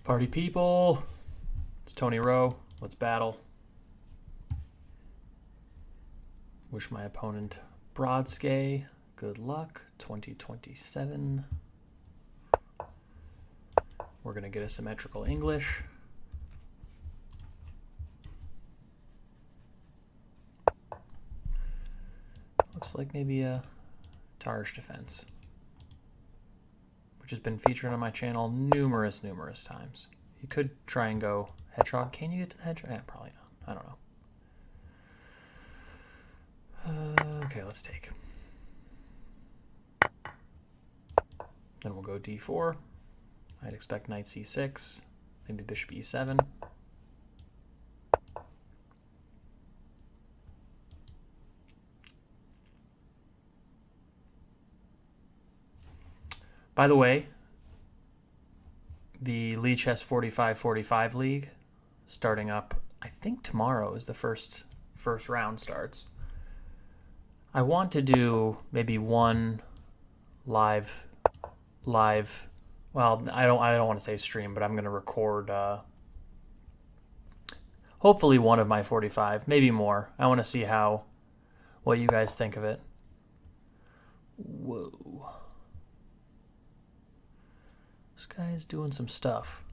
Party people, it's Tony Rowe. Let's battle. Wish my opponent brodskay good luck. 2027. We're going to get a symmetrical English. Looks like maybe a Tarrasch defense, which has been featured on my channel numerous times. You could try and go hedgehog. Can you get to the hedgehog? Yeah, probably not. I don't know. Okay, let's take. Then we'll go d4. I'd expect knight c6, maybe bishop e7. By the way, the Lichess 45-45 League starting up, I think tomorrow is the first round starts. I want to do maybe one live. Well, I don't want to say stream, but I'm going to record hopefully one of my 45, maybe more. I want to see what you guys think of it. Whoa. This guy is doing some stuff.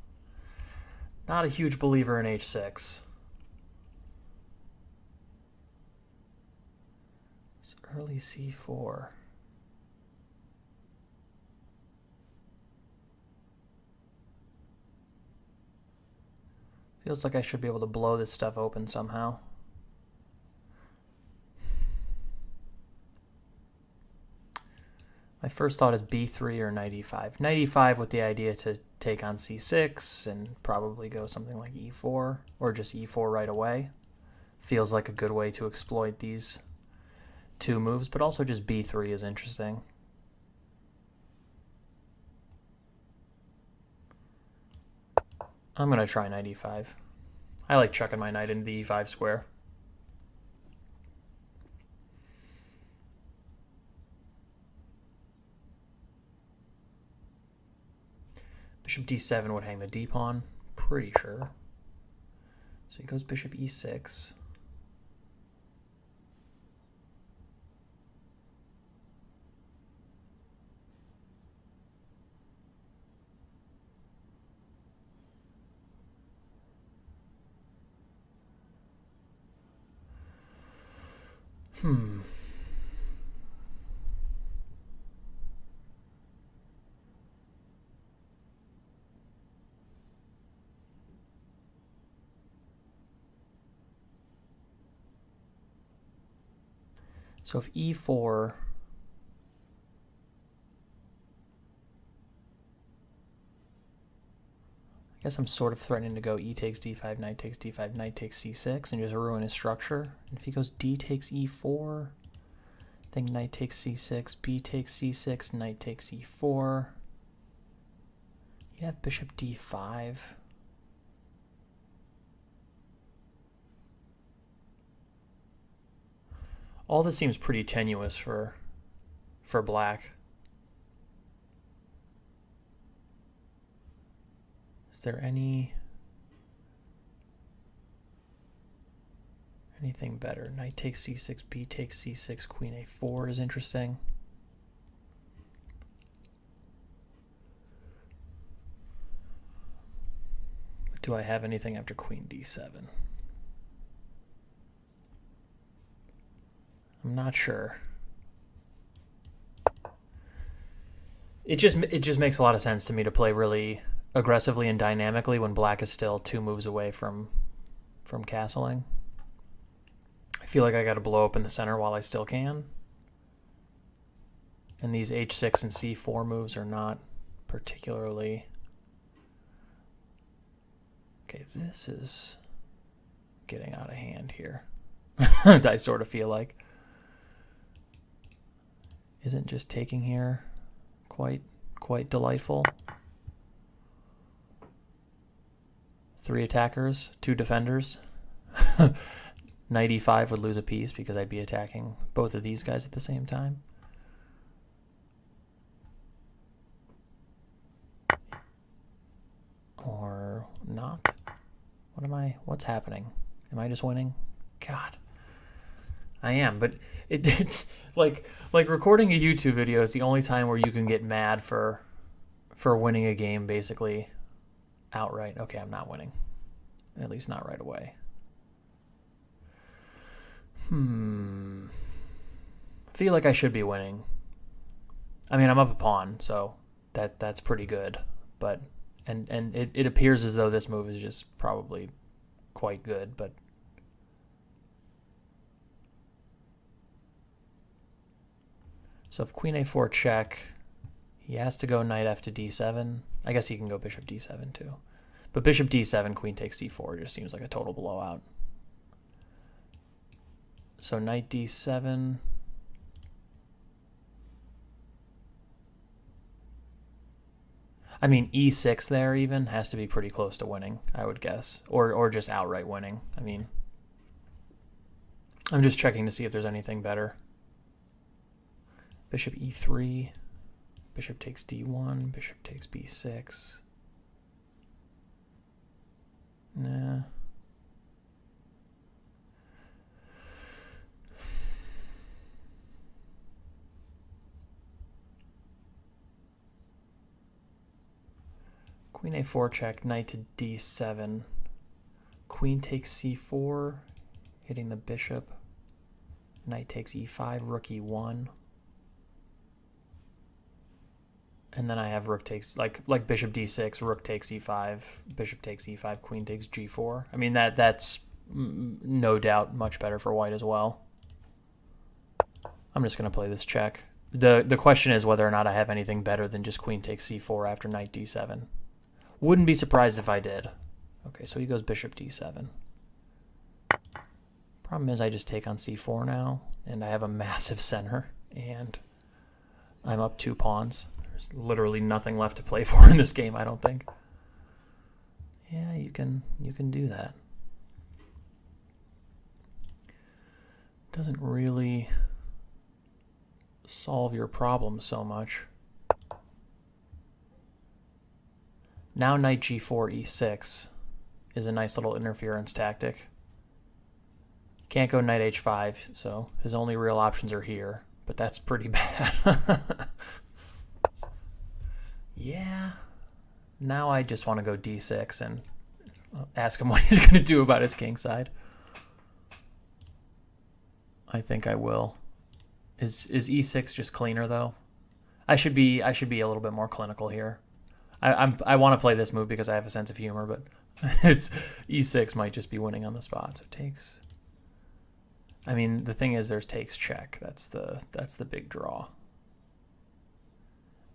Not a huge believer in h6. It's early c4. Feels like I should be able to blow this stuff open somehow. My first thought is b3 or knight e5. Knight e5 with the idea to take on c6 and probably go something like e4 or just e4 right away. Feels like a good way to exploit these two moves, but also just b3 is interesting. I'm going to try knight e5. I like chucking my knight into the e5 square. Bishop d7 would hang the d pawn, pretty sure. So he goes bishop e6. So if e4, I guess I'm sort of threatening to go e takes d5, knight takes d5, knight takes c6, and just ruin his structure. And if he goes d takes e4, then knight takes c6, b takes c6, knight takes e4. You'd have bishop d5. All this seems pretty tenuous for black. Is there anything better? Knight takes c6, b takes c6, queen a4 is interesting. But do I have anything after queen d7? I'm not sure. It just makes a lot of sense to me to play really aggressively and dynamically when black is still 2 moves away from castling. I feel like I got to blow up in the center while I still can. And these h6 and c4 moves are not particularly... Okay, this is getting out of hand here. I sort of feel like. Isn't just taking here quite delightful? 3 attackers, 2 defenders. Knight e5 would lose a piece because I'd be attacking both of these guys at the same time. Or not? What's happening? Am I just winning? God. I am, but it's like recording a YouTube video is the only time where you can get mad for winning a game basically outright. Okay, I'm not winning. At least not right away. I feel like I should be winning. I mean, I'm up a pawn, so that's pretty good. But and it appears as though this move is just probably quite good, but so if queen a4 check, he has to go knight f to d7. I guess he can go bishop d7 too. But bishop d7, queen takes c4 just seems like a total blowout. So knight d7. I mean, e6 there even has to be pretty close to winning, I would guess. Or just outright winning. I mean, I'm just checking to see if there's anything better. Bishop e3. Bishop takes d1. Bishop takes b6. Nah. Queen a4 check, knight to d7. Queen takes c4, hitting the bishop. Knight takes e5, rook e1. And then I have rook takes, like bishop d6, rook takes e5, bishop takes e5, queen takes g4. I mean, that's no doubt much better for white as well. I'm just going to play this check. The question is whether or not I have anything better than just queen takes c4 after knight d7. Wouldn't be surprised if I did. Okay, so he goes bishop d7. Problem is I just take on c4 now, and I have a massive center, and I'm up 2 pawns. There's literally nothing left to play for in this game, I don't think. Yeah, you can do that. Doesn't really solve your problem so much. Now knight g4, e6 is a nice little interference tactic. Can't go knight h5, so his only real options are here, but that's pretty bad. Yeah. Now I just want to go d6 and ask him what he's going to do about his king side. I think I will. Is e6 just cleaner though? I should be a little bit more clinical here. I want to play this move because I have a sense of humor, but it's e6 might just be winning on the spot. So takes. I mean, the thing is, there's takes check. That's the big draw.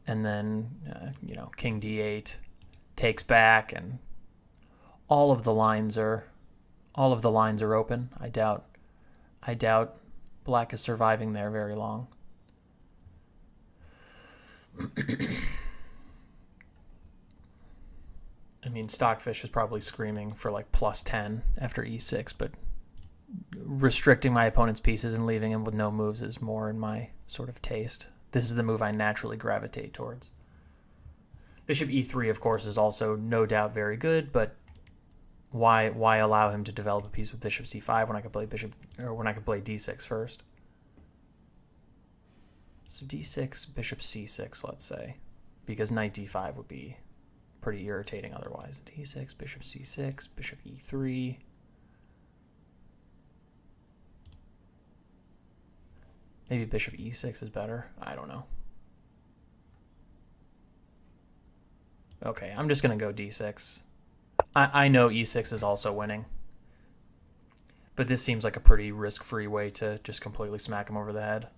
And then king d8 takes back, and all of the lines are open. I doubt black is surviving there very long. I mean, Stockfish is probably screaming for like +10 after e6, but restricting my opponent's pieces and leaving him with no moves is more in my sort of taste. This is the move I naturally gravitate towards. Bishop e3, of course, is also no doubt very good, but why allow him to develop a piece with bishop c5 when I could play d6 first? So d6, bishop c6, let's say, because knight d5 would be pretty irritating otherwise. d6, bishop c6, bishop e3. Maybe bishop e6 is better. I don't know. Okay, I'm just going to go d6. I know e6 is also winning. But this seems like a pretty risk-free way to just completely smack him over the head.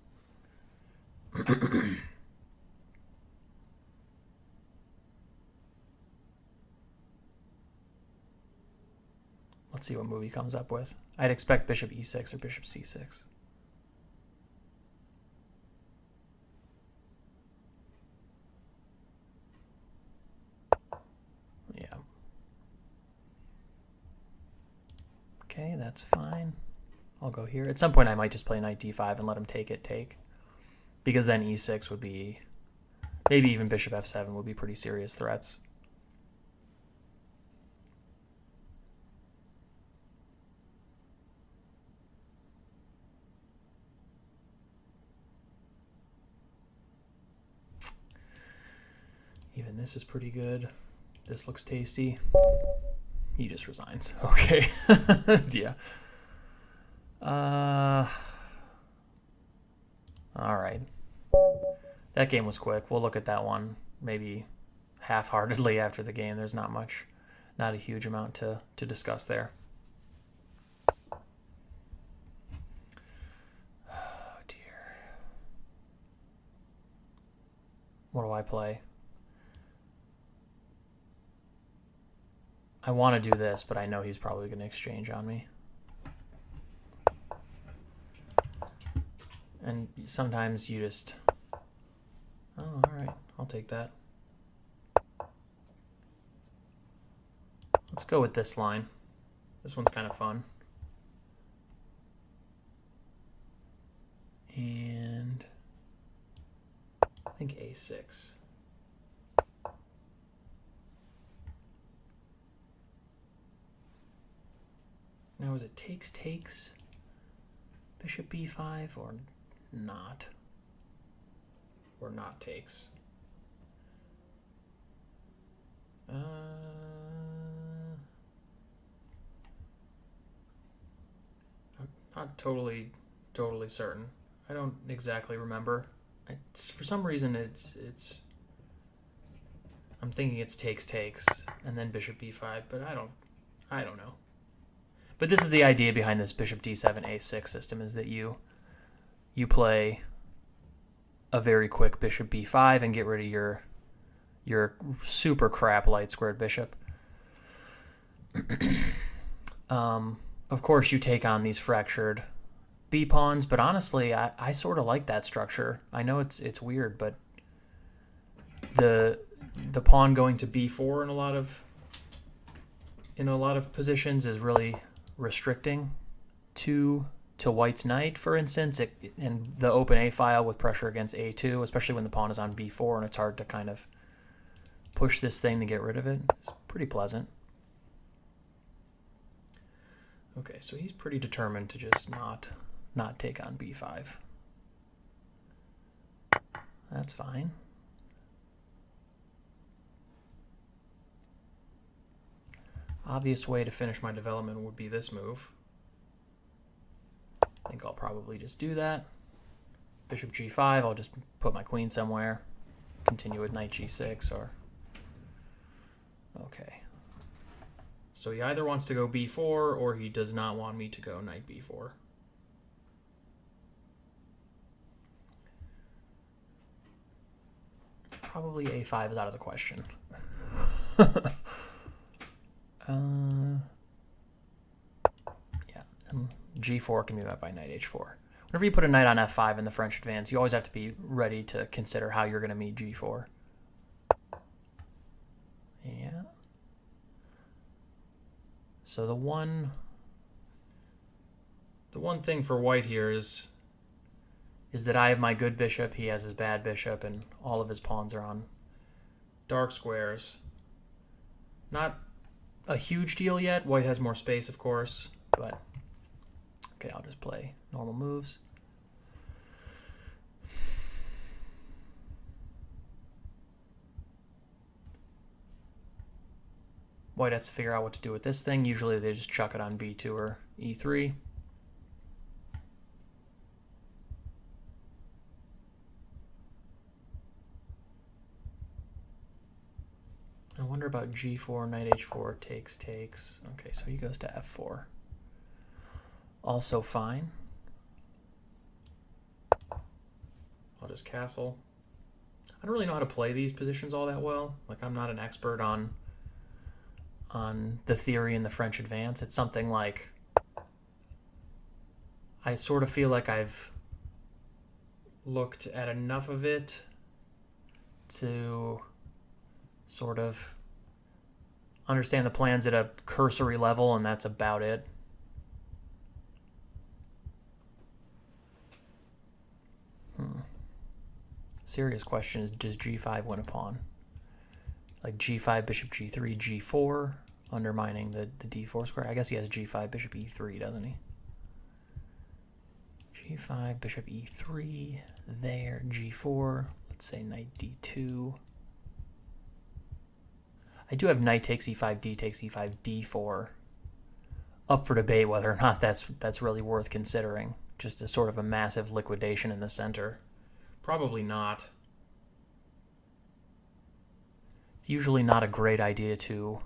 Let's see what move he comes up with. I'd expect bishop e6 or bishop c6. Yeah. Okay, that's fine. I'll go here. At some point I might just play knight d5 and let him take. Because then e6 would be, maybe even bishop f7 would be pretty serious threats. Even this is pretty good. This looks tasty. He just resigns. Okay. Yeah. All right. That game was quick. We'll look at that one maybe half-heartedly after the game. There's not a huge amount to discuss there. Oh, dear. What do I play? I want to do this, but I know he's probably going to exchange on me. And sometimes you just... Oh, all right. I'll take that. Let's go with this line. This one's kind of fun. And I think A6. Now is it takes, bishop b5 or not? Or not takes? I'm not totally certain. I don't exactly remember. For some reason it's I'm thinking it's takes and then bishop b5, but I don't know. But this is the idea behind this bishop d7 a6 system, is that you play a very quick bishop b5 and get rid of your super crap light squared bishop. Of course you take on these fractured b pawns, but honestly I sort of like that structure. I know it's weird, but the pawn going to b4 in a lot of positions is really restricting to white's knight, for instance, and the open a file with pressure against a2, especially when the pawn is on b4 and it's hard to kind of push this thing to get rid of it. It's pretty pleasant. Okay, so he's pretty determined to just not take on b5. That's fine. Obvious way to finish my development would be this move. I think I'll probably just do that. Bishop g5, I'll just put my queen somewhere. Continue with knight g6 or... Okay. So he either wants to go b4 or he does not want me to go knight b4. Probably a5 is out of the question. Yeah, g4 can be met by knight h4. Whenever you put a knight on f5 in the French advance, you always have to be ready to consider how you're going to meet g4. Yeah. So the one thing for white here is that I have my good bishop, he has his bad bishop, and all of his pawns are on dark squares. Not a huge deal yet. White has more space, of course, but okay, I'll just play normal moves. White has to figure out what to do with this thing. Usually they just chuck it on b2 or e3. I wonder about g4, knight h4, takes. Okay, so he goes to f4. Also fine. I'll just castle. I don't really know how to play these positions all that well. Like, I'm not an expert on the theory in the French advance. It's something like, I sort of feel like I've looked at enough of it to sort of understand the plans at a cursory level, and that's about it. Serious question is, does g5 win a pawn? Like g5, bishop g3, g4, undermining the d4 square. I guess he has g5, bishop e3, doesn't he? g5, bishop e3, there, g4. Let's say knight d2. I do have knight takes e5, d takes e5, d4 up for debate whether or not that's really worth considering. Just as sort of a massive liquidation in the center. Probably not. It's usually not a great idea to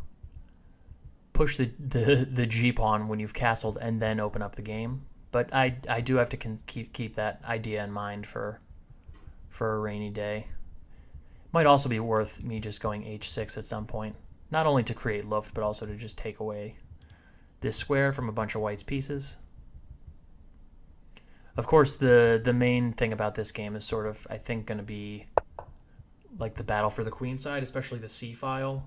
push the g-pawn when you've castled and then open up the game. But I do have to keep that idea in mind for a rainy day. Might also be worth me just going h6 at some point. Not only to create Luft, but also to just take away this square from a bunch of white's pieces. Of course, the main thing about this game is sort of, I think, going to be like the battle for the queen side, especially the c file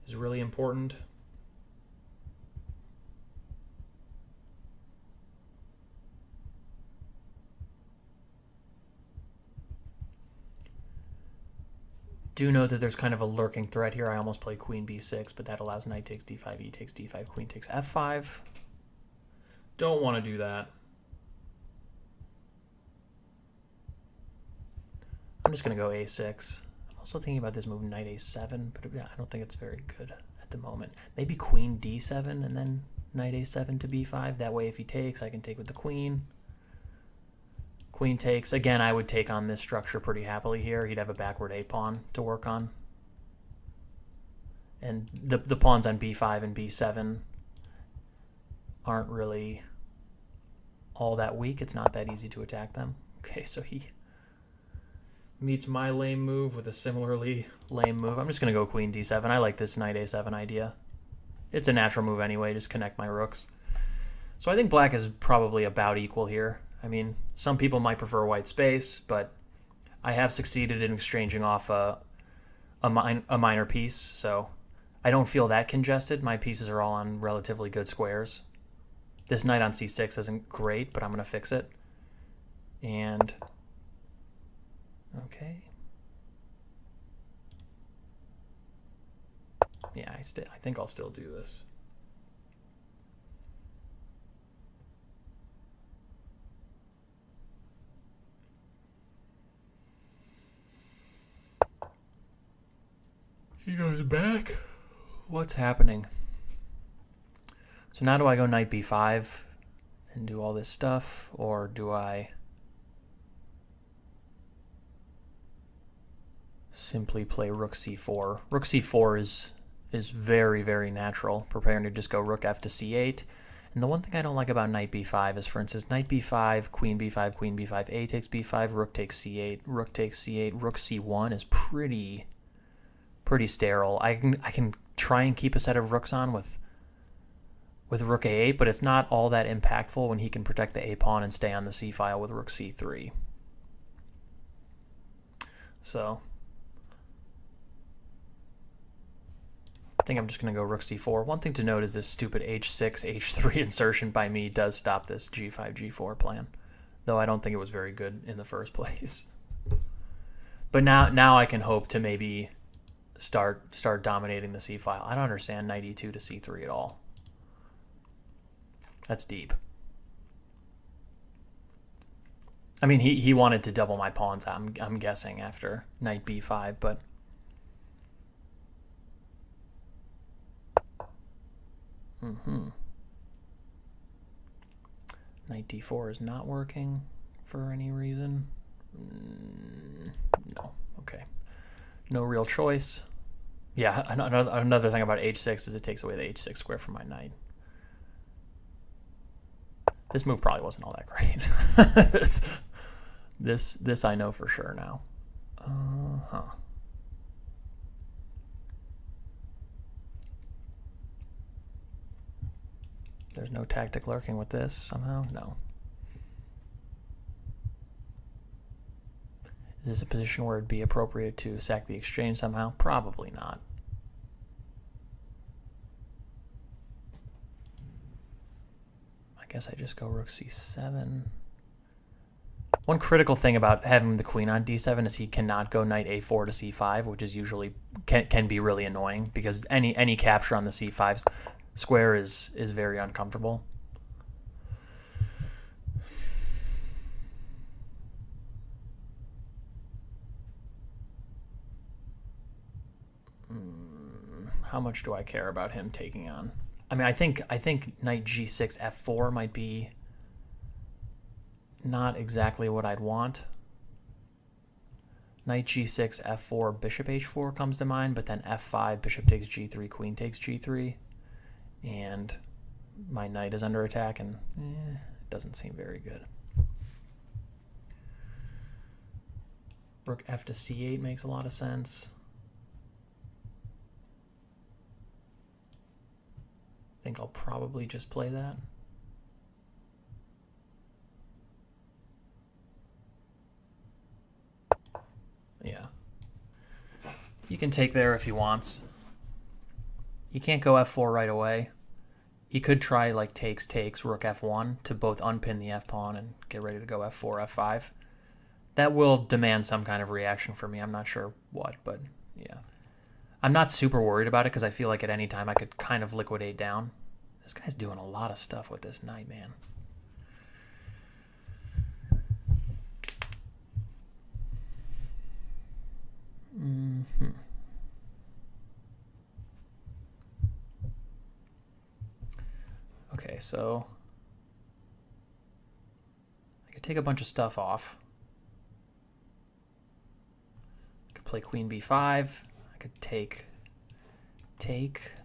is really important. Do know that there's kind of a lurking threat here. I almost play queen b6, but that allows knight takes d5, e takes d5, queen takes f5. Don't want to do that. I'm just going to go a6. I'm also thinking about this move, knight a7, but I don't think it's very good at the moment. Maybe queen d7 and then knight a7 to b5. That way if he takes, I can take with the queen. Queen takes. Again, I would take on this structure pretty happily here. He'd have a backward a-pawn to work on. And the pawns on b5 and b7 aren't really all that weak. It's not that easy to attack them. Okay, so he meets my lame move with a similarly lame move. I'm just going to go queen d7. I like this knight a7 idea. It's a natural move anyway, just connect my rooks. So I think black is probably about equal here. I mean, some people might prefer white space, but I have succeeded in exchanging off a minor piece, so I don't feel that congested. My pieces are all on relatively good squares. This knight on c6 isn't great, but I'm going to fix it. And, okay. Yeah, I think I'll still do this. He goes back. What's happening? So now do I go knight b5 and do all this stuff, or do I simply play rook c4? Rook c4 is very, very natural, preparing to just go rook f to c8. And the one thing I don't like about knight b5 is, for instance, knight b5, queen b5, a takes b5, rook takes c8, rook takes c8, rook c1 is pretty sterile. I can try and keep a set of rooks on with rook a8, but it's not all that impactful when he can protect the a-pawn and stay on the c-file with rook c3. So I think I'm just going to go rook c4. One thing to note is this stupid h6, h3 insertion by me does stop this g5, g4 plan, though I don't think it was very good in the first place. But now I can hope to maybe start dominating the c-file. I don't understand knight e2 to c3 at all. That's deep. I mean, he wanted to double my pawns, I'm guessing, after knight b5, but knight d4 is not working for any reason. No. Okay. No real choice. Yeah, another thing about h6 is it takes away the h6 square from my knight. This move probably wasn't all that great. This I know for sure now. There's no tactic lurking with this somehow? No. Is this a position where it'd be appropriate to sack the exchange somehow? Probably not. I guess I just go rook c7. One critical thing about having the queen on d7 is he cannot go knight a4 to c5, which is usually can be really annoying because any capture on the c5 square is very uncomfortable. how much do I care about him taking on? I mean, I think knight g6 f4 might be not exactly what I'd want. Knight g6 f4 bishop h4 comes to mind, but then f5 bishop takes g3 queen takes g3, and my knight is under attack, and it doesn't seem very good. Rook f to c8 makes a lot of sense. I think I'll probably just play that. Yeah. You can take there if he wants. You can't go f4 right away. He could try like takes, rook f1 to both unpin the f-pawn and get ready to go f4, f5. That will demand some kind of reaction for me. I'm not sure what, but yeah. I'm not super worried about it because I feel like at any time I could kind of liquidate down. This guy's doing a lot of stuff with this knight, man. Okay, so I could take a bunch of stuff off. I could play queen b5. I could take,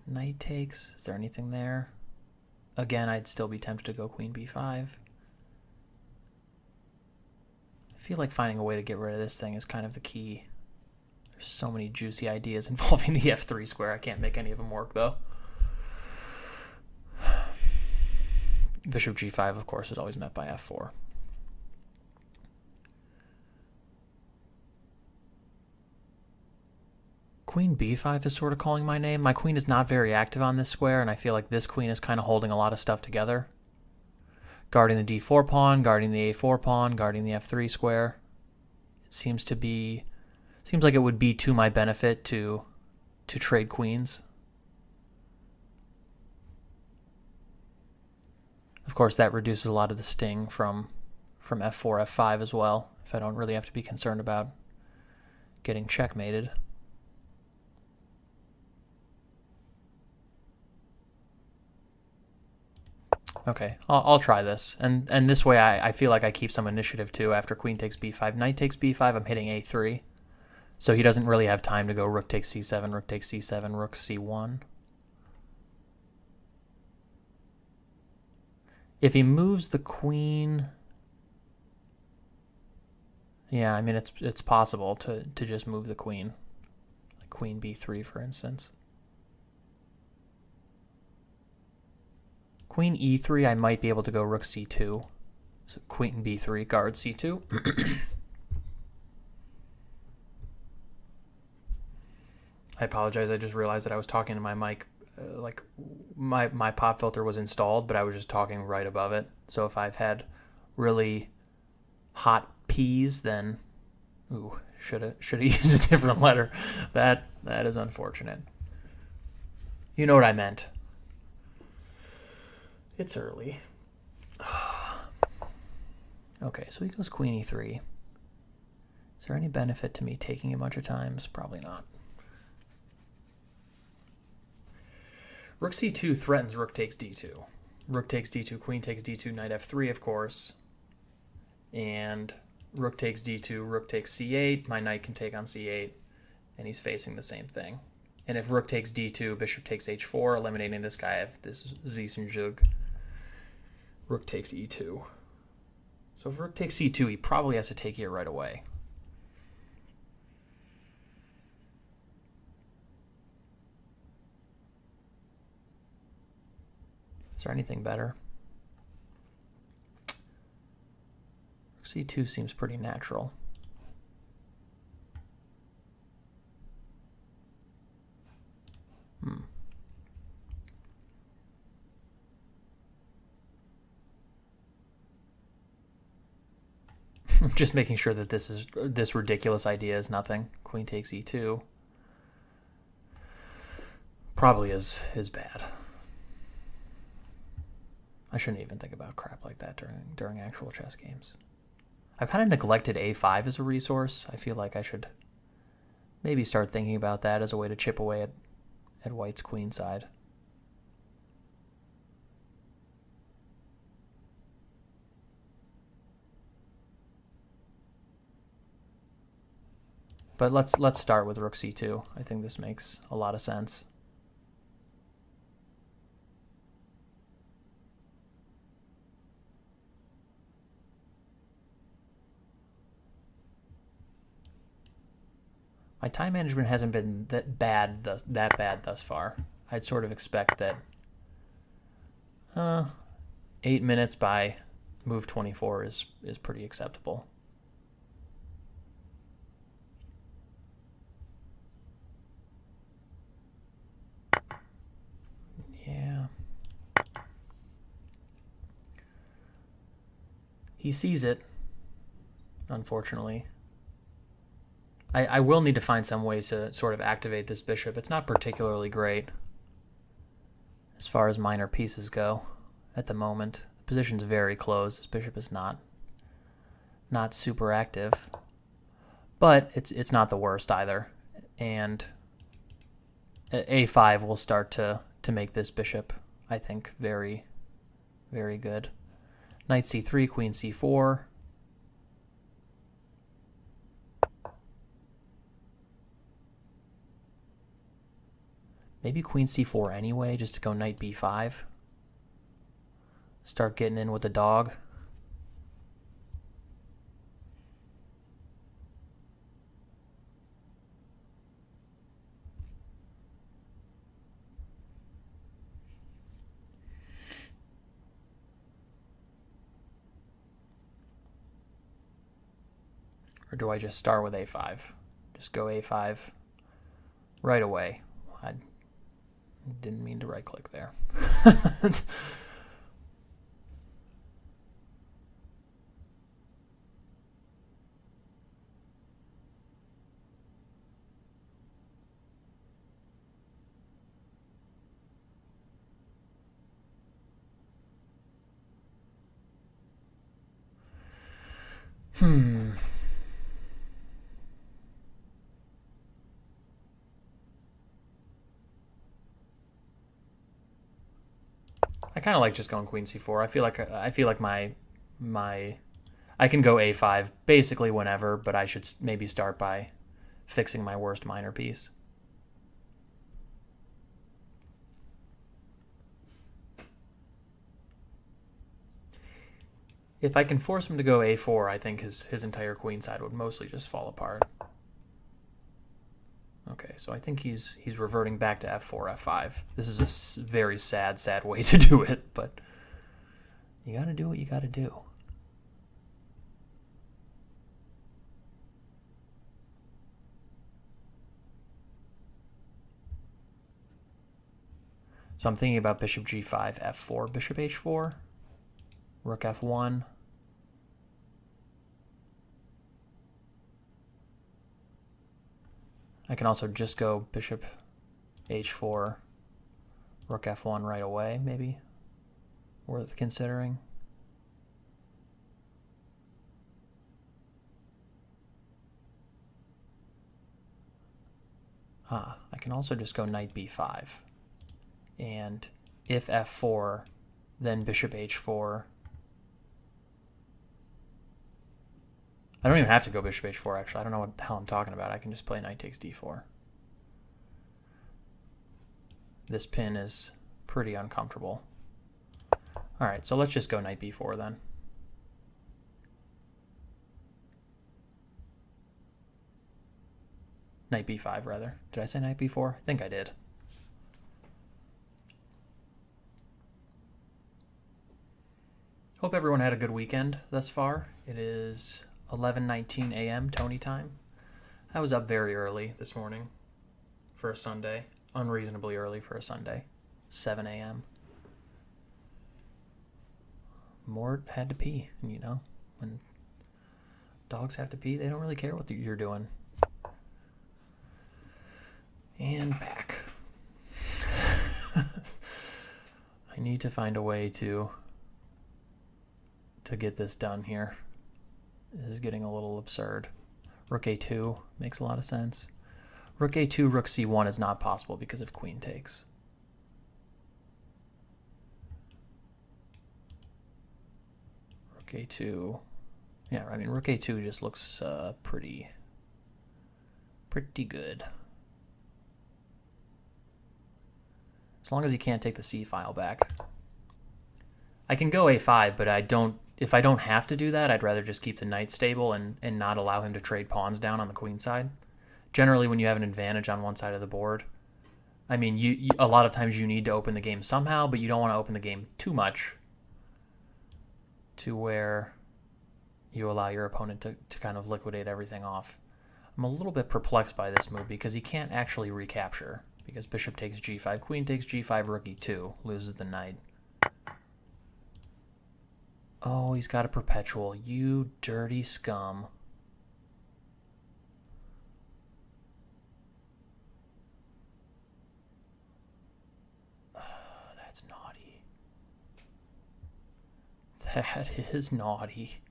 knight takes. Is there anything there? Again, I'd still be tempted to go queen b5. I feel like finding a way to get rid of this thing is kind of the key. There's so many juicy ideas involving the f3 square. I can't make any of them work, though. Bishop g5, of course, is always met by f4. Queen b5 is sort of calling my name. My queen is not very active on this square, and I feel like this queen is kind of holding a lot of stuff together. Guarding the d4 pawn, guarding the a4 pawn, guarding the f3 square. It seems like it would be to my benefit to trade queens. Of course, that reduces a lot of the sting from f4, f5 as well, if I don't really have to be concerned about getting checkmated. Okay, I'll try this. And this way I feel like I keep some initiative too. After queen takes b5, knight takes b5, I'm hitting a3. So he doesn't really have time to go rook takes c7, rook takes c7, rook c1. If he moves the queen, yeah, I mean it's possible to just move the queen, like queen b3 for instance. Queen e3, I might be able to go rook c2. So queen b3 guards c2. I apologize. I just realized that I was talking to my mic. Like my pop filter was installed, but I was just talking right above it. So if I've had really hot peas, then should have used a different letter. That is unfortunate. You know what I meant. It's early. Okay, so he goes queen e3. Is there any benefit to me taking a bunch of times? Probably not. Rook c2 threatens rook takes d2. Rook takes d2, queen takes d2, knight f3, of course. And rook takes d2, rook takes c8. My knight can take on c8, and he's facing the same thing. And if rook takes d2, bishop takes h4, eliminating this guy if this is Wiesenjug. Rook takes e2. So if rook takes c2, he probably has to take here right away. Is there anything better? C2 seems pretty natural. Just making sure that this ridiculous idea is nothing. Queen takes e2. Probably is bad. I shouldn't even think about crap like that during actual chess games. I've kind of neglected a5 as a resource. I feel like I should maybe start thinking about that as a way to chip away at white's queen side. But let's start with rook c2. I think this makes a lot of sense. My time management hasn't been that bad thus far. I'd sort of expect that 8 minutes by move 24 is pretty acceptable. Yeah. He sees it, unfortunately. I will need to find some way to sort of activate this bishop. It's not particularly great as far as minor pieces go at the moment. The position's very close. This bishop is not super active, but it's not the worst either. And a5 will start to make this bishop, I think, very, very good. Knight c3, queen c4. Maybe queen c4 anyway, just to go knight b5. Start getting in with the dog. Or do I just start with a5? Just go a5 right away. I didn't mean to right click there. I kind of like just going queen c4. I feel like my I can go a5 basically whenever, but I should maybe start by fixing my worst minor piece. If I can force him to go a4, I think his entire queen side would mostly just fall apart. Okay, so I think he's reverting back to f4, f5. This is a very sad way to do it, but you gotta do what you gotta do. So I'm thinking about bishop g5, f4, bishop h4, rook f1. I can also just go bishop h4, rook f1 right away, maybe. Worth considering. I can also just go knight b5. And if f4, then bishop h4. I don't even have to go bishop h4, actually. I don't know what the hell I'm talking about. I can just play knight takes d4. This pin is pretty uncomfortable. All right, so let's just go knight b4 then. Knight b5, rather. Did I say knight b4? I think I did. Hope everyone had a good weekend thus far. It is 11:19 a.m. Tony time. I was up very early this morning for a Sunday. Unreasonably early for a Sunday. 7 a.m. Mort had to pee. And you know, when dogs have to pee, they don't really care what you're doing. And back. I need to find a way to get this done here. This is getting a little absurd. Rook a2 makes a lot of sense. Rook a2, rook c1 is not possible because of queen takes. Rook a2. Yeah, I mean, rook a2 just looks pretty good. As long as he can't take the c file back. I can go a5, but if I don't have to do that, I'd rather just keep the knight stable and not allow him to trade pawns down on the queen side. Generally, when you have an advantage on one side of the board, I mean, a lot of times you need to open the game somehow, but you don't want to open the game too much to where you allow your opponent to kind of liquidate everything off. I'm a little bit perplexed by this move because he can't actually recapture, because bishop takes g5, queen takes g5, rook e2, loses the knight. Oh, he's got a perpetual. You dirty scum. That's naughty. That is naughty.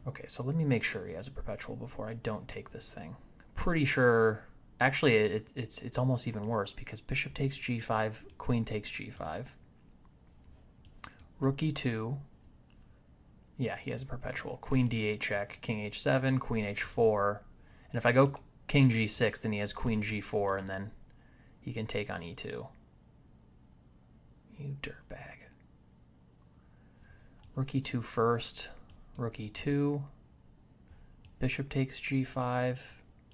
Okay, so let me make sure he has a perpetual before I don't take this thing. Pretty sure, actually it's almost even worse because bishop takes g5, queen takes g5. Rook e2. Yeah, he has a perpetual. Queen d8 check, king h7, queen h4. And if I go king g6, then he has queen g4, and then he can take on e2. You dirtbag. Rook e2 first. Rook e2. Bishop takes g5.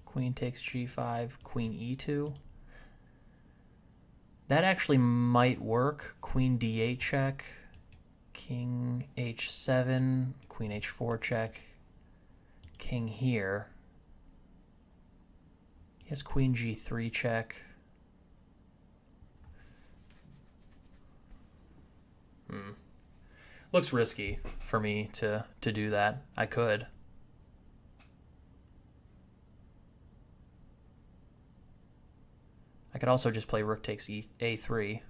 Queen takes g5. Queen e2. That actually might work. Queen d8 check. King h7. Queen h4 check. King here. He has queen g3 check. Looks risky for me to do that. I could. I could also just play rook takes a3.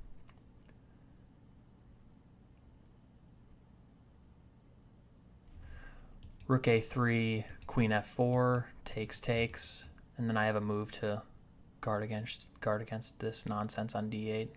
Rook a3, queen f4, takes, and then I have a move to guard against this nonsense on d8.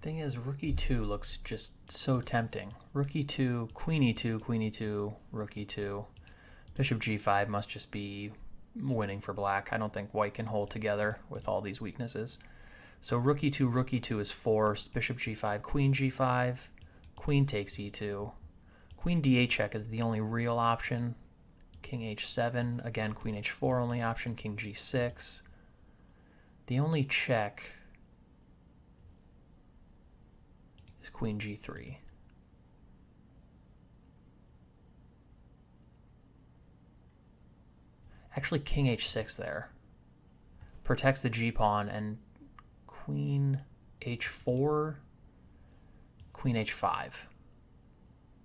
Thing is, rook e2 looks just so tempting. Rook e2, queen e2, rook e2. Bishop g5 must just be winning for black. I don't think white can hold together with all these weaknesses. So rook e2 is forced. Bishop g5, queen takes e2. Queen d8 check is the only real option. King h7, again, queen h4 only option. King g6. The only check is queen g3. Actually, king h6 there protects the g-pawn, and queen h4, queen h5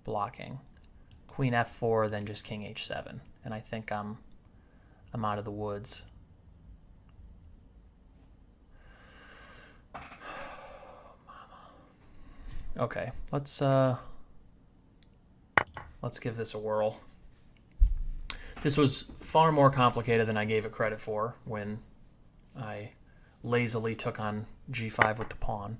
blocking. Queen f4, then just king h7, and I think I'm out of the woods. Okay, let's give this a whirl. This was far more complicated than I gave it credit for when I lazily took on g5 with the pawn.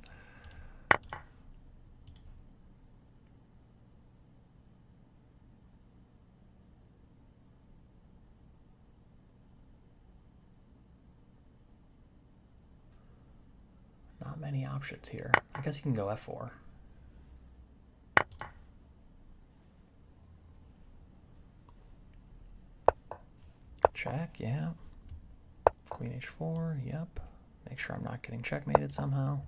Not many options here. I guess you can go f4. Check, yeah. Queen h4, yep. Make sure I'm not getting checkmated somehow.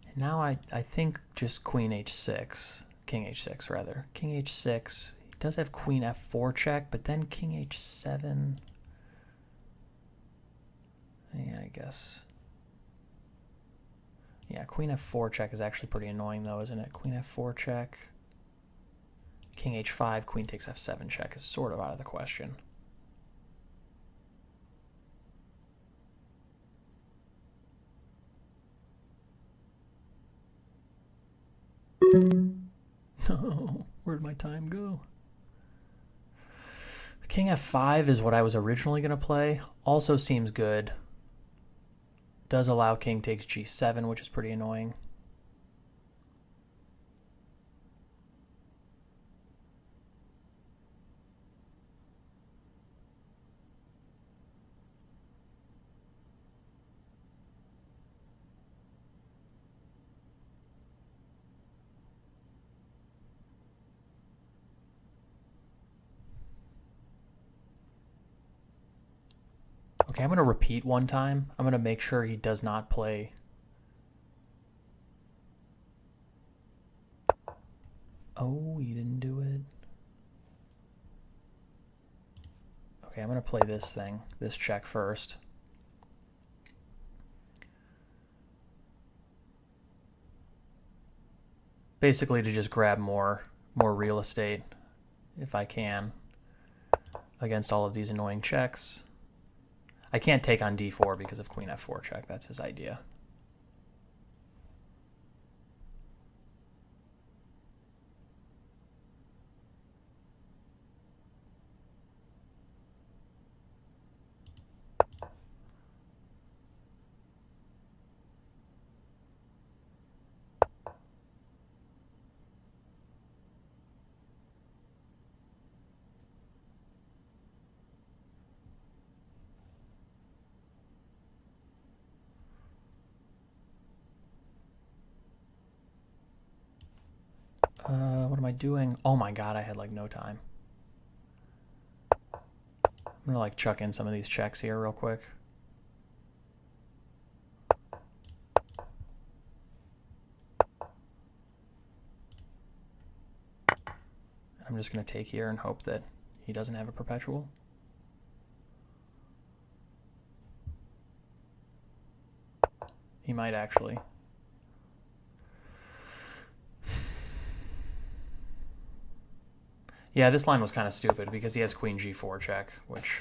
And now I think just queen h6, king h6 rather. King h6, he does have queen f4 check, but then king h7. Yeah, I guess. Yeah, queen f4 check is actually pretty annoying though, isn't it? Queen f4 check. King h5, queen takes f7 check is sort of out of the question. No, where'd my time go? King f5 is what I was originally going to play. Also seems good. Does allow king takes g7, which is pretty annoying. Okay, I'm going to repeat one time. I'm going to make sure he does not play. Oh, you didn't do it. Okay, I'm going to play this thing, this check first. Basically to just grab more real estate if I can against all of these annoying checks. I can't take on d4 because of queen f4 check. That's his idea. What am I doing? Oh my god, I had like no time. I'm gonna like chuck in some of these checks here real quick. I'm just gonna take here and hope that he doesn't have a perpetual. He might actually. Yeah, this line was kind of stupid because he has queen g4 check, which...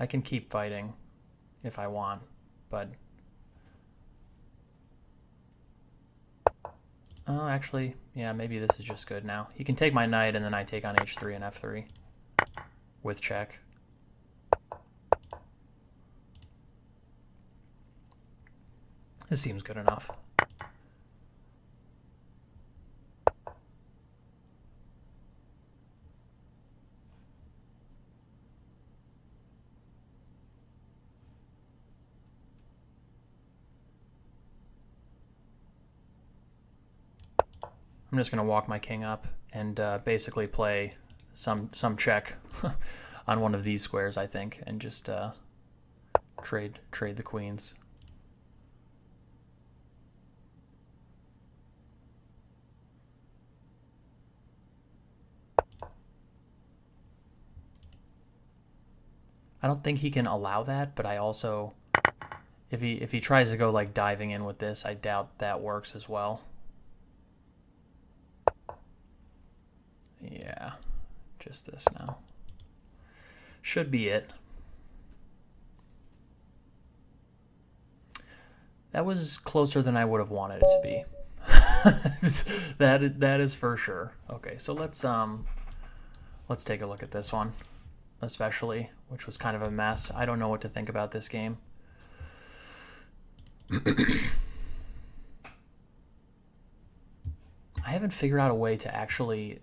I can keep fighting if I want, but... Oh, actually, yeah, maybe this is just good now. He can take my knight and then I take on h3 and f3 with check. This seems good enough. I'm just going to walk my king up and basically play some check on one of these squares, I think, and just trade the queens. I don't think he can allow that, but I also, if he tries to go like diving in with this, I doubt that works as well. Yeah, just this now. Should be it. That was closer than I would have wanted it to be. that is for sure. Okay, so let's take a look at this one, especially, which was kind of a mess. I don't know what to think about this game. I haven't figured out a way to actually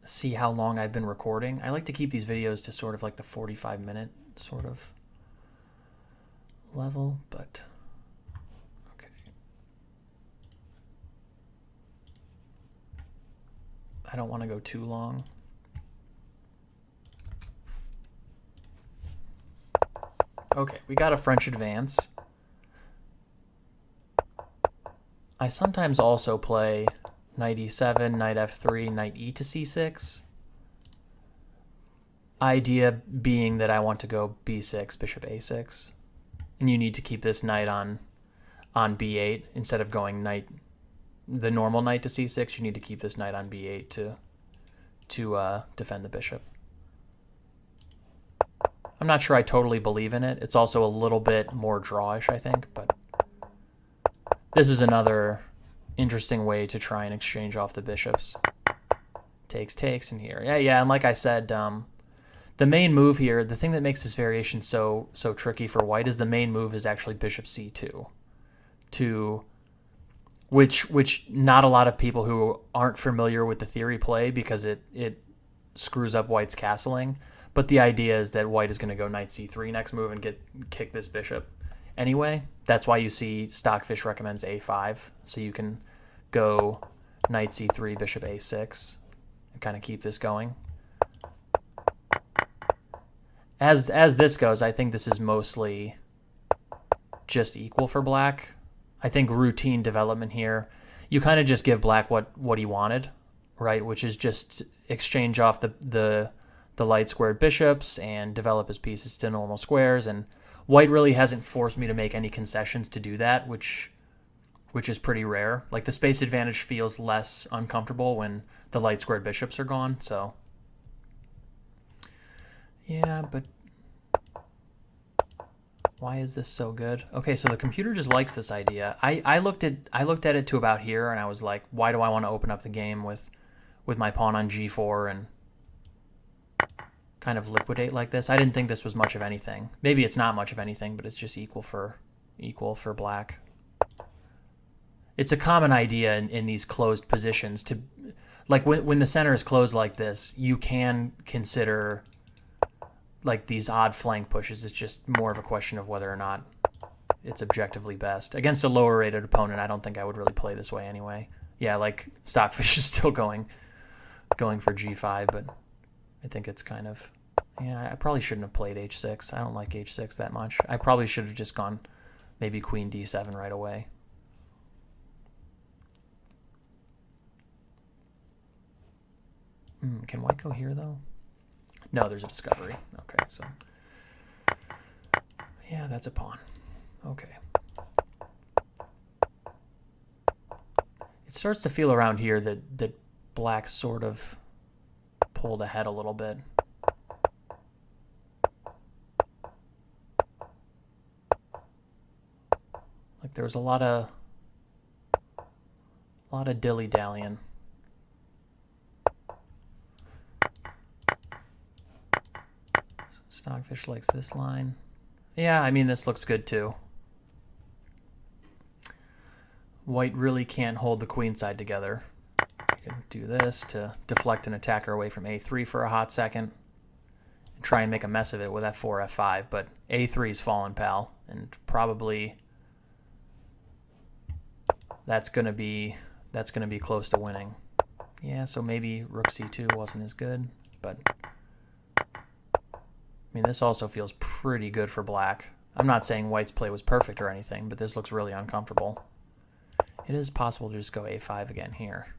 see how long I've been recording. I like to keep these videos to sort of like the 45-minute sort of level, but okay. I don't want to go too long. Okay, we got a French advance. I sometimes also play knight e7, knight f3, knight e to c6. Idea being that I want to go b6, bishop a6. And you need to keep this knight on b8 instead of going the normal knight to c6. You need to keep this knight on b8 to defend the bishop. I'm not sure I totally believe in it. It's also a little bit more drawish, I think, but this is another interesting way to try and exchange off the bishops. Takes in here. Yeah, and like I said, the main move here, the thing that makes this variation so tricky for white is the main move is actually bishop c2, which not a lot of people who aren't familiar with the theory play because it screws up white's castling. But the idea is that white is going to go knight c3 next move and kick this bishop anyway. That's why you see Stockfish recommends a5, so you can go knight c3, bishop a6, and kind of keep this going. As this goes, I think this is mostly just equal for black. I think routine development here, you kind of just give black what he wanted, right? Which is just exchange off the light squared bishops and develop his pieces to normal squares. And white really hasn't forced me to make any concessions to do that, which is pretty rare. Like the space advantage feels less uncomfortable when the light squared bishops are gone. So yeah, but why is this so good? Okay, so the computer just likes this idea. I looked at it to about here, and I was like, why do I want to open up the game with my pawn on g4 and kind of liquidate like this? I didn't think this was much of anything. Maybe it's not much of anything, but it's just equal for black. It's a common idea in these closed positions to, like when the center is closed like this, you can consider like these odd flank pushes. It's just more of a question of whether or not it's objectively best. Against a lower rated opponent, I don't think I would really play this way anyway. Yeah, like Stockfish is still going for g5, but I think it's kind of, yeah, I probably shouldn't have played h6. I don't like h6 that much. I probably should have just gone maybe queen d7 right away. Can white go here, though? No, there's a discovery. Okay, so yeah, that's a pawn. Okay. It starts to feel around here that black sort of pulled ahead a little bit. Like there was a lot of dilly-dallying. Stockfish likes this line. Yeah, I mean, this looks good too. White really can't hold the queen side together. We can do this to deflect an attacker away from a3 for a hot second and try and make a mess of it with f4, f5, but a3's fallen, pal, and probably that's gonna be close to winning. Yeah, so maybe rook c2 wasn't as good, but I mean, this also feels pretty good for black. I'm not saying white's play was perfect or anything, but this looks really uncomfortable. It is possible to just go a5 again here,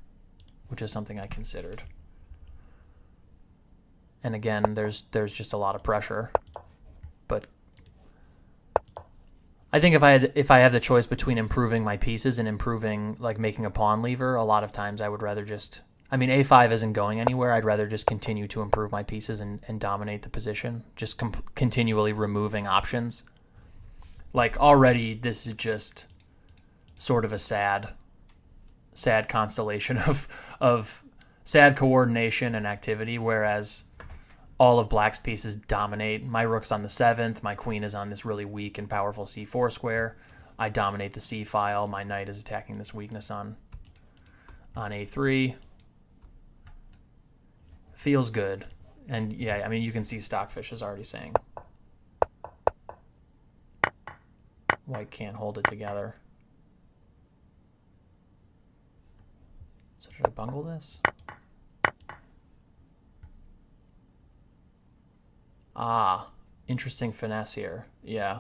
which is something I considered. And again, there's just a lot of pressure. But I think if I have the choice between improving my pieces and improving, like making a pawn lever, a lot of times I would rather just, I mean, a5 isn't going anywhere. I'd rather just continue to improve my pieces and dominate the position, just continually removing options. Like already, this is just sort of a sad constellation of sad coordination and activity, whereas all of black's pieces dominate. My rook's on the 7th. My queen is on this really weak and powerful c4 square. I dominate the c file. My knight is attacking this weakness on a3. Feels good. And yeah, I mean, you can see Stockfish is already saying white can't hold it together. So did I bungle this? Ah, interesting finesse here. Yeah.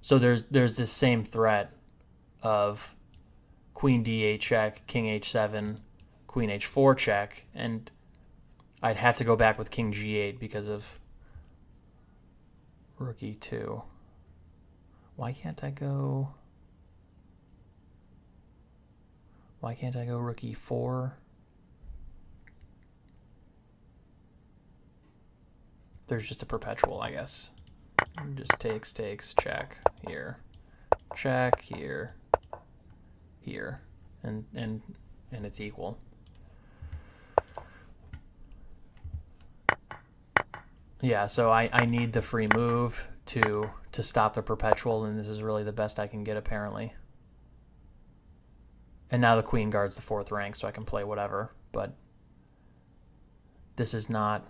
So there's this same threat of queen d8 check, king h7, queen h4 check, and I'd have to go back with king g8 because of rook e2. Why can't I go rook e4? There's just a perpetual, I guess. Just takes, check, here, check, here, and it's equal. Yeah, so I need the free move to stop the perpetual, and this is really the best I can get, apparently. And now the queen guards the 4th rank, so I can play whatever, but this is not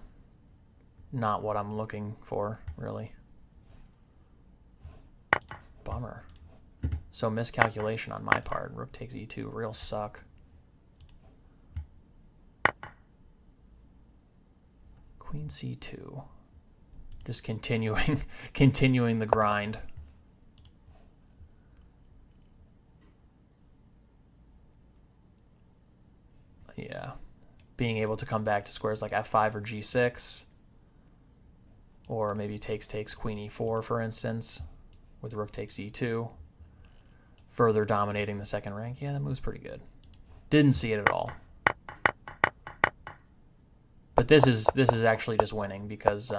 what I'm looking for, really. Bummer. So miscalculation on my part. Rook takes e2, real suck. Queen c2. Just continuing the grind. Yeah. Being able to come back to squares like f5 or g6. Or maybe takes queen e4, for instance, with rook takes e2. Further dominating the 2nd rank. Yeah, that move's pretty good. Didn't see it at all. But this is actually just winning because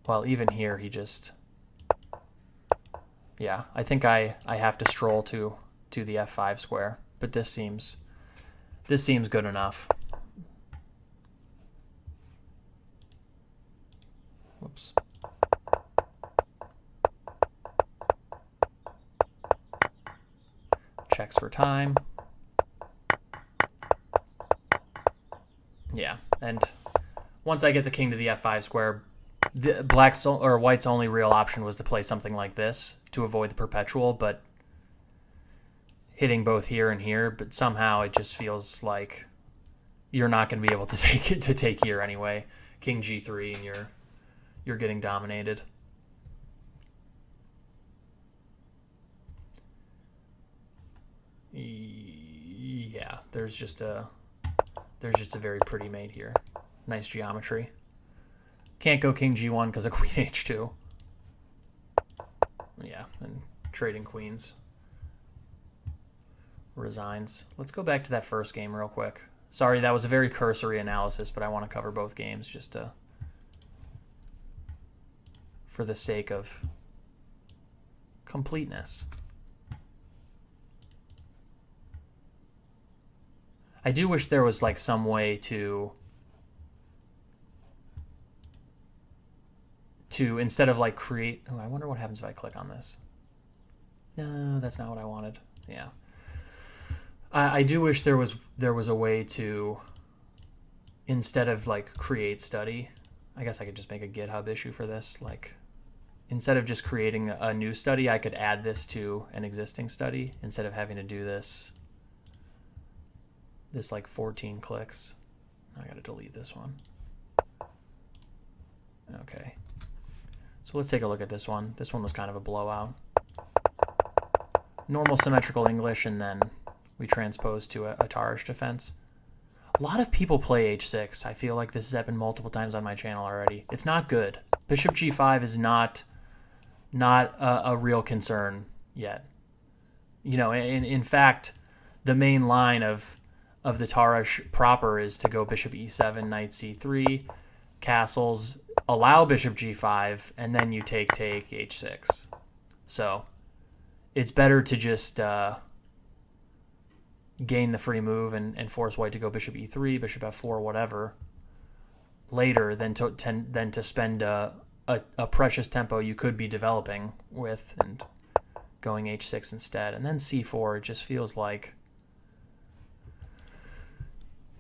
well, even here he just, yeah, I think I have to stroll to the f5 square, but this seems good enough. Whoops. Checks for time. Yeah, and once I get the king to the f5 square, white's only real option was to play something like this to avoid the perpetual, but hitting both here and here, but somehow it just feels like you're not going to be able to take here anyway. King g3 and you're getting dominated. Yeah, there's just a very pretty mate here. Nice geometry. Can't go king g1 because of queen h2. Yeah, and trading queens. Resigns. Let's go back to that first game real quick. Sorry, that was a very cursory analysis, but I want to cover both games just for the sake of completeness. I do wish there was like some way to instead of like create. Oh, I wonder what happens if I click on this. No, that's not what I wanted. Yeah. I do wish there was a way to, instead of like create study, I guess I could just make a GitHub issue for this. Like, instead of just creating a new study, I could add this to an existing study instead of having to do this like 14 clicks. I gotta delete this one. Okay. So let's take a look at this one. This one was kind of a blowout. Normal symmetrical English, and then we transpose to a Tarrasch defense. A lot of people play h6. I feel like this has happened multiple times on my channel already. It's not good. Bishop g5 is not a real concern yet. You know, in fact, the main line of the Tarrasch proper is to go bishop e7, knight c3, castles, allow bishop g5, and then you take h6. So it's better to just gain the free move and force white to go bishop e3, bishop f4, whatever, later than to spend a precious tempo you could be developing with and going h6 instead. And then c4, it just feels like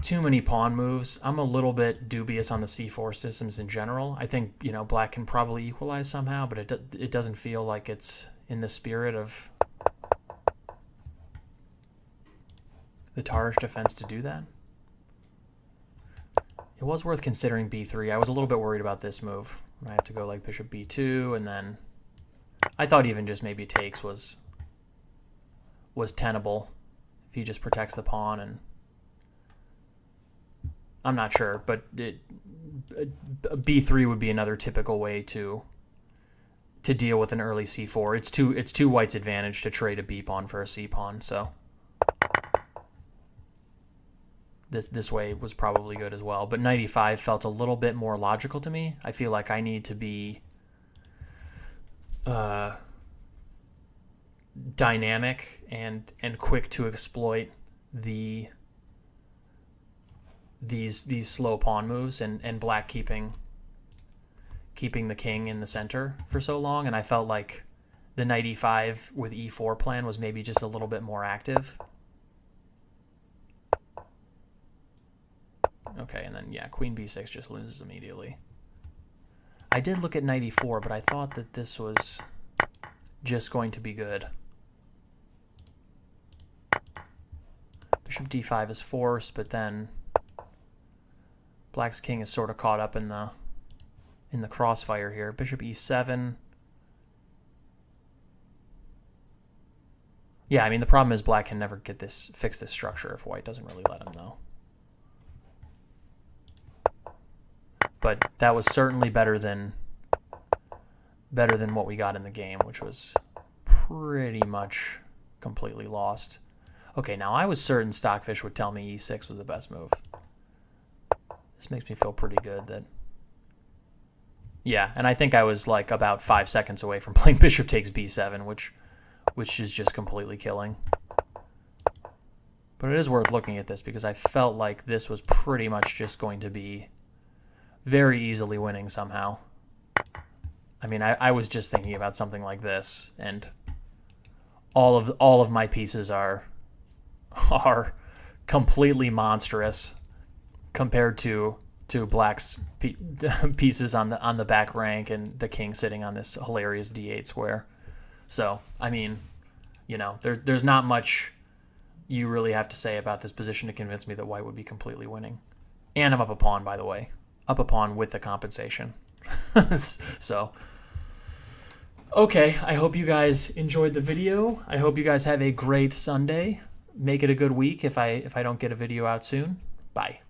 too many pawn moves. I'm a little bit dubious on the c4 systems in general. I think, you know, black can probably equalize somehow, but it doesn't feel like it's in the spirit of the Tarrasch defense to do that. It was worth considering b3. I was a little bit worried about this move. I have to go like bishop b2, and then I thought even just maybe takes was tenable if he just protects the pawn, and I'm not sure, but b3 would be another typical way to deal with an early c4. It's two whites' advantage to trade a b pawn for a c pawn, so this way was probably good as well. But knight e5 felt a little bit more logical to me. I feel like I need to be dynamic and quick to exploit these slow pawn moves, and black keeping the king in the center for so long, and I felt like the knight e5 with e4 plan was maybe just a little bit more active. Okay, and then yeah, queen b6 just loses immediately. I did look at knight e4, but I thought that this was just going to be good. Bishop d5 is forced, but then black's king is sort of caught up in the crossfire here. Bishop e7. Yeah, I mean, the problem is black can never fix this structure if white doesn't really let him, though. But that was certainly better than what we got in the game, which was pretty much completely lost. Okay, now I was certain Stockfish would tell me e6 was the best move. This makes me feel pretty good that... Yeah, and I think I was like about 5 seconds away from playing bishop takes b7, which is just completely killing. But it is worth looking at this because I felt like this was pretty much just going to be very easily winning somehow. I mean, I was just thinking about something like this, and all of my pieces are completely monstrous compared to black's pieces on the back rank and the king sitting on this hilarious d8 square. So, I mean, you know, there's not much you really have to say about this position to convince me that white would be completely winning. And I'm up a pawn, by the way. Up a pawn with the compensation. So, okay, I hope you guys enjoyed the video. I hope you guys have a great Sunday. Make it a good week if I don't get a video out soon. Bye.